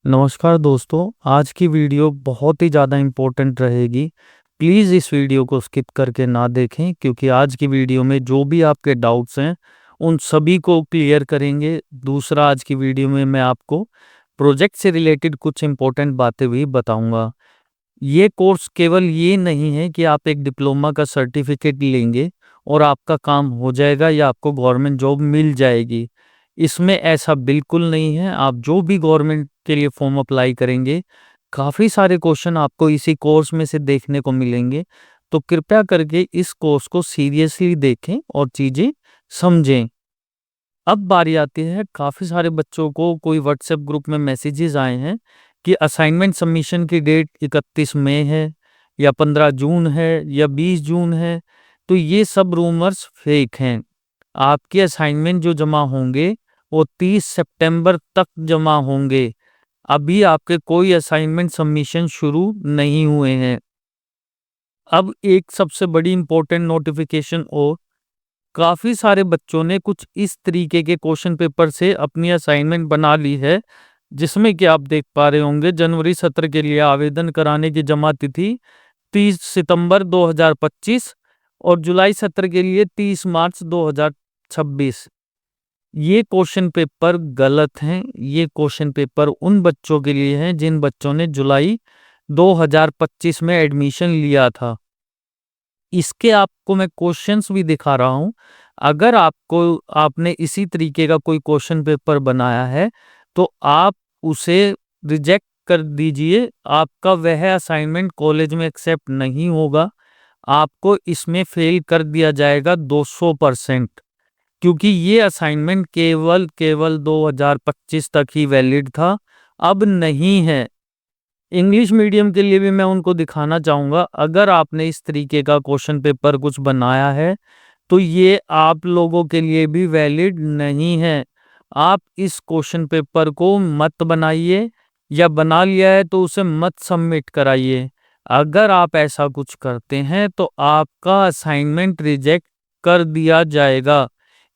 नमस्कार दोस्तों, आज की वीडियो बहुत ही ज़्यादा इम्पोर्टेंट रहेगी। प्लीज़ इस वीडियो को स्किप करके ना देखें क्योंकि आज की वीडियो में जो भी आपके डाउट्स हैं, उन सभी को क्लियर करेंगे। दूसरा, आज की वीडियो में मैं आपको प्रोजेक्ट से रिलेटेड कुछ इम्पोर्टेंट बातें भी बताऊंगा। ये कोर्स केवल ये नहीं है कि आप एक डिप्लोमा का सर्टिफिकेट लेंगे और आपका काम हो जाएगा या आपको गवर्नमेंट जॉब मिल जाएगी। इसमें ऐसा बिल्कुल नहीं है। आप जो भी गवर्नमेंट के लिए फॉर्म अप्लाई करेंगे, काफ़ी सारे क्वेश्चन आपको इसी कोर्स में से देखने को मिलेंगे। तो कृपया करके इस कोर्स को सीरियसली देखें और चीज़ें समझें। अब बारी आती है, काफ़ी सारे बच्चों को कोई व्हाट्सएप ग्रुप में मैसेजेस आए हैं कि असाइनमेंट सबमिशन की डेट 31 मई है या 15 जून है या 20 जून है। तो ये सब रूमर्स फेक हैं। आपके असाइनमेंट जो जमा होंगे वो 30 सितंबर तक जमा होंगे। अभी आपके कोई असाइनमेंट सबमिशन शुरू नहीं हुए हैं। अब एक सबसे बड़ी इंपॉर्टेंट नोटिफिकेशन और काफ़ी सारे बच्चों ने कुछ इस तरीके के क्वेश्चन पेपर से अपनी असाइनमेंट बना ली है, जिसमें कि आप देख पा रहे होंगे जनवरी सत्र के लिए आवेदन कराने की जमा तिथि 30 सितंबर 2025 और जुलाई सत्र के लिए 30 मार्च 2026। ये क्वेश्चन पेपर गलत हैं। ये क्वेश्चन पेपर उन बच्चों के लिए हैं जिन बच्चों ने जुलाई 2025 में एडमिशन लिया था। इसके आपको मैं क्वेश्चंस भी दिखा रहा हूँ। अगर आपने इसी तरीके का कोई क्वेश्चन पेपर बनाया है तो आप उसे रिजेक्ट कर दीजिए। आपका वह असाइनमेंट कॉलेज में एक्सेप्ट नहीं होगा। आपको इसमें फेल कर दिया जाएगा 200%, क्योंकि ये असाइनमेंट केवल 2025 तक ही वैलिड था, अब नहीं है। इंग्लिश मीडियम के लिए भी मैं उनको दिखाना चाहूँगा, अगर आपने इस तरीके का क्वेश्चन पेपर कुछ बनाया है तो ये आप लोगों के लिए भी वैलिड नहीं है। आप इस क्वेश्चन पेपर को मत बनाइए, या बना लिया है तो उसे मत सबमिट कराइए। अगर आप ऐसा कुछ करते हैं तो आपका असाइनमेंट रिजेक्ट कर दिया जाएगा।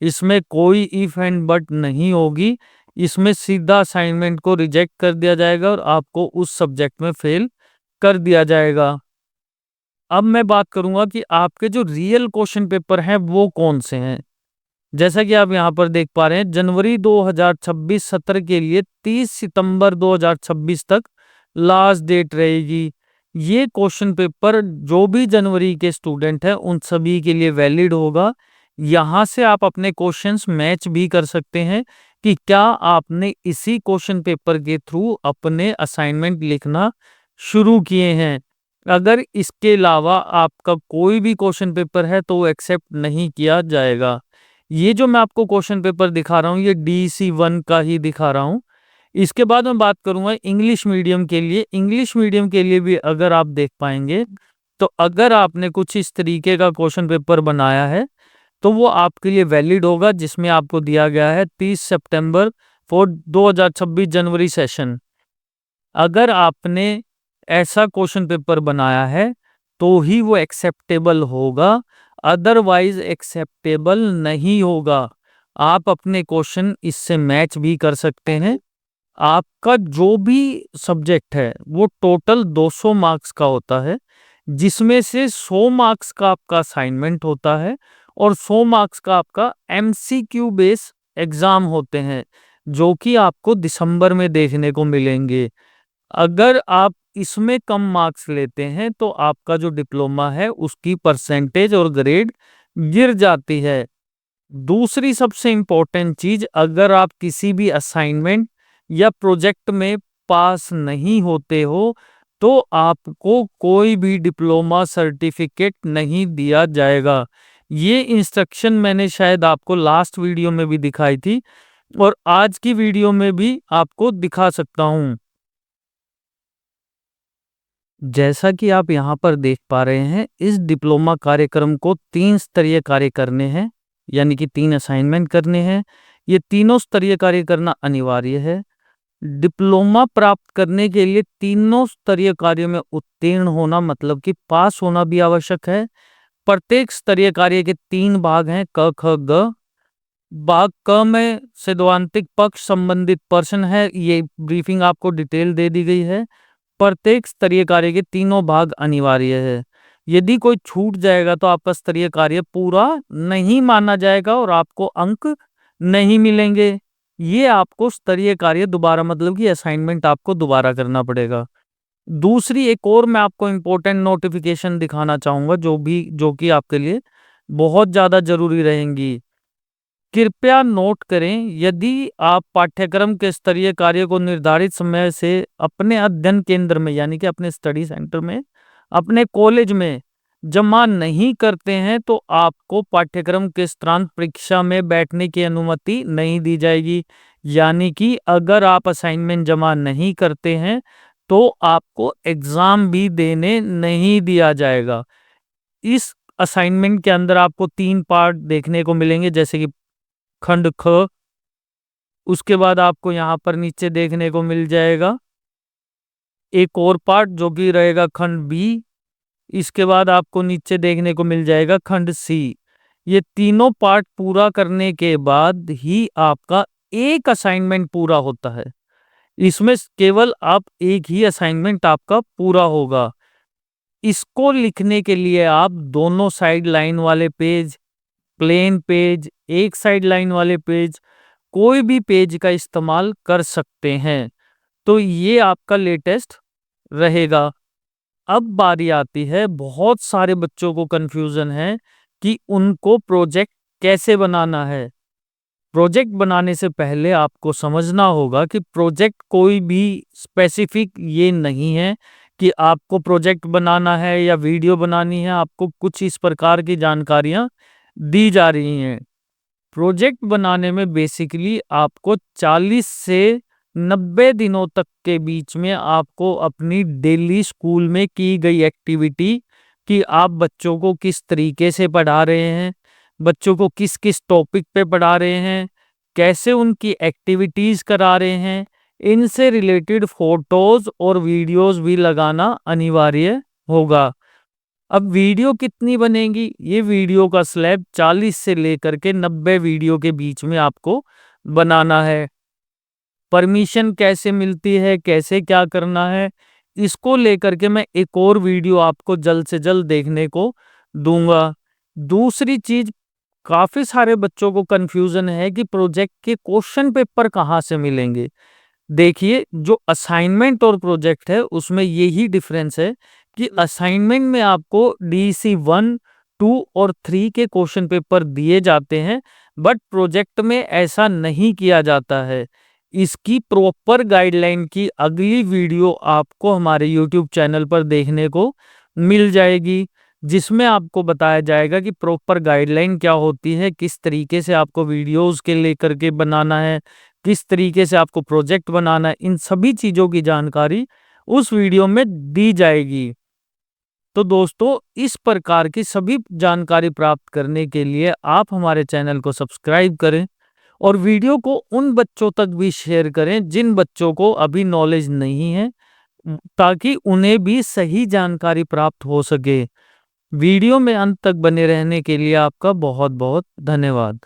इसमें कोई इफ एंड बट नहीं होगी। इसमें सीधा असाइनमेंट को रिजेक्ट कर दिया जाएगा और आपको उस सब्जेक्ट में फेल कर दिया जाएगा। अब मैं बात करूंगा कि आपके जो रियल क्वेश्चन पेपर हैं वो कौन से हैं। जैसा कि आप यहाँ पर देख पा रहे हैं, जनवरी 2026 सत्र के लिए 30 सितंबर 2026 तक लास्ट डेट रहेगी। ये क्वेश्चन पेपर जो भी जनवरी के स्टूडेंट हैं उन सभी के लिए वैलिड होगा। यहाँ से आप अपने क्वेश्चंस मैच भी कर सकते हैं कि क्या आपने इसी क्वेश्चन पेपर के थ्रू अपने असाइनमेंट लिखना शुरू किए हैं। अगर इसके अलावा आपका कोई भी क्वेश्चन पेपर है तो वो एक्सेप्ट नहीं किया जाएगा। ये जो मैं आपको क्वेश्चन पेपर दिखा रहा हूँ ये DC1 का ही दिखा रहा हूँ। इसके बाद मैं बात करूंगा इंग्लिश मीडियम के लिए। इंग्लिश मीडियम के लिए भी अगर आप देख पाएंगे तो अगर आपने कुछ इस तरीके का क्वेश्चन पेपर बनाया है तो वो आपके लिए वैलिड होगा, जिसमें आपको दिया गया है 30 सितंबर फॉर 2026 जनवरी सेशन। अगर आपने ऐसा क्वेश्चन पेपर बनाया है तो ही वो एक्सेप्टेबल होगा, अदरवाइज एक्सेप्टेबल नहीं होगा। आप अपने क्वेश्चन इससे मैच भी कर सकते हैं। आपका जो भी सब्जेक्ट है वो टोटल 200 मार्क्स का होता है, जिसमें से 100 मार्क्स का आपका असाइनमेंट होता है और 100 मार्क्स का आपका MCQ बेस एग्जाम होते हैं, जो कि आपको दिसंबर में देखने को मिलेंगे। अगर आप इसमें कम मार्क्स लेते हैं तो आपका जो डिप्लोमा है उसकी परसेंटेज और ग्रेड गिर जाती है। दूसरी सबसे इम्पोर्टेंट चीज, अगर आप किसी भी असाइनमेंट या प्रोजेक्ट में पास नहीं होते हो तो आपको कोई भी डिप्लोमा सर्टिफिकेट नहीं दिया जाएगा। ये इंस्ट्रक्शन मैंने शायद आपको लास्ट वीडियो में भी दिखाई थी और आज की वीडियो में भी आपको दिखा सकता हूँ। जैसा कि आप यहाँ पर देख पा रहे हैं, इस डिप्लोमा कार्यक्रम को 3 स्तरीय कार्य करने हैं, यानी कि 3 असाइनमेंट करने हैं। ये तीनों स्तरीय कार्य करना अनिवार्य है। डिप्लोमा प्राप्त करने के लिए तीनों स्तरीय कार्यों में उत्तीर्ण होना मतलब कि पास होना भी आवश्यक है। प्रत्येक स्तरीय कार्य के 3 भाग हैं, क ख ग। भाग क में सैद्धांतिक पक्ष संबंधित पर्सन है, ये ब्रीफिंग आपको डिटेल दे दी गई है। प्रत्येक स्तरीय कार्य के तीनों भाग अनिवार्य है। यदि कोई छूट जाएगा तो आपका स्तरीय कार्य पूरा नहीं माना जाएगा और आपको अंक नहीं मिलेंगे। ये आपको स्तरीय कार्य दोबारा, मतलब कि असाइनमेंट आपको दोबारा करना पड़ेगा। दूसरी एक और मैं आपको इम्पोर्टेंट नोटिफिकेशन दिखाना चाहूंगा, जो कि आपके लिए बहुत ज़्यादा जरूरी रहेंगी। कृपया नोट करें, यदि आप पाठ्यक्रम के स्तरीय कार्य को निर्धारित समय से अपने अध्ययन केंद्र में, यानी कि अपने स्टडी सेंटर में, अपने कॉलेज में जमा नहीं करते हैं तो आपको पाठ्यक्रम के सत्रांत परीक्षा में बैठने की अनुमति नहीं दी जाएगी। यानी कि अगर आप असाइनमेंट जमा नहीं करते हैं तो आपको एग्जाम भी देने नहीं दिया जाएगा। इस असाइनमेंट के अंदर आपको 3 पार्ट देखने को मिलेंगे, जैसे कि खंड ख। उसके बाद आपको यहाँ पर नीचे देखने को मिल जाएगा एक और पार्ट जो कि रहेगा खंड बी। इसके बाद आपको नीचे देखने को मिल जाएगा खंड सी। ये तीनों पार्ट पूरा करने के बाद ही आपका एक असाइनमेंट पूरा होता है। इसमें केवल आप एक ही असाइनमेंट आपका पूरा होगा। इसको लिखने के लिए आप दोनों साइड लाइन वाले पेज, प्लेन पेज, एक साइड लाइन वाले पेज, कोई भी पेज का इस्तेमाल कर सकते हैं। तो ये आपका लेटेस्ट रहेगा। अब बारी आती है, बहुत सारे बच्चों को कंफ्यूजन है कि उनको प्रोजेक्ट कैसे बनाना है। प्रोजेक्ट बनाने से पहले आपको समझना होगा कि प्रोजेक्ट कोई भी स्पेसिफिक ये नहीं है कि आपको प्रोजेक्ट बनाना है या वीडियो बनानी है। आपको कुछ इस प्रकार की जानकारियां दी जा रही हैं। प्रोजेक्ट बनाने में बेसिकली आपको 40 से 90 दिनों तक के बीच में आपको अपनी डेली स्कूल में की गई एक्टिविटी, कि आप बच्चों को किस तरीके से पढ़ा रहे हैं, बच्चों को किस किस टॉपिक पे पढ़ा रहे हैं, कैसे उनकी एक्टिविटीज करा रहे हैं, इनसे रिलेटेड फोटोज और वीडियोस भी लगाना अनिवार्य होगा। अब वीडियो कितनी बनेगी? ये वीडियो का स्लैब 40 से लेकर के 90 वीडियो के बीच में आपको बनाना है। परमिशन कैसे मिलती है, कैसे क्या करना है, इसको लेकर के मैं एक और वीडियो आपको जल्द से जल्द देखने को दूंगा। दूसरी चीज, काफी सारे बच्चों को कंफ्यूजन है कि प्रोजेक्ट के क्वेश्चन पेपर कहाँ से मिलेंगे। देखिए, जो असाइनमेंट और प्रोजेक्ट है उसमें यही डिफरेंस है कि असाइनमेंट में आपको DEC 1, 2 और 3 के क्वेश्चन पेपर दिए जाते हैं, बट प्रोजेक्ट में ऐसा नहीं किया जाता है। इसकी प्रॉपर गाइडलाइन की अगली वीडियो आपको हमारे YouTube चैनल पर देखने को मिल जाएगी, जिसमें आपको बताया जाएगा कि प्रॉपर गाइडलाइन क्या होती है, किस तरीके से आपको वीडियोस के लेकर के बनाना है, किस तरीके से आपको प्रोजेक्ट बनाना है। इन सभी चीज़ों की जानकारी उस वीडियो में दी जाएगी। तो दोस्तों, इस प्रकार की सभी जानकारी प्राप्त करने के लिए आप हमारे चैनल को सब्सक्राइब करें और वीडियो को उन बच्चों तक भी शेयर करें जिन बच्चों को अभी नॉलेज नहीं है, ताकि उन्हें भी सही जानकारी प्राप्त हो सके। वीडियो में अंत तक बने रहने के लिए आपका बहुत बहुत धन्यवाद।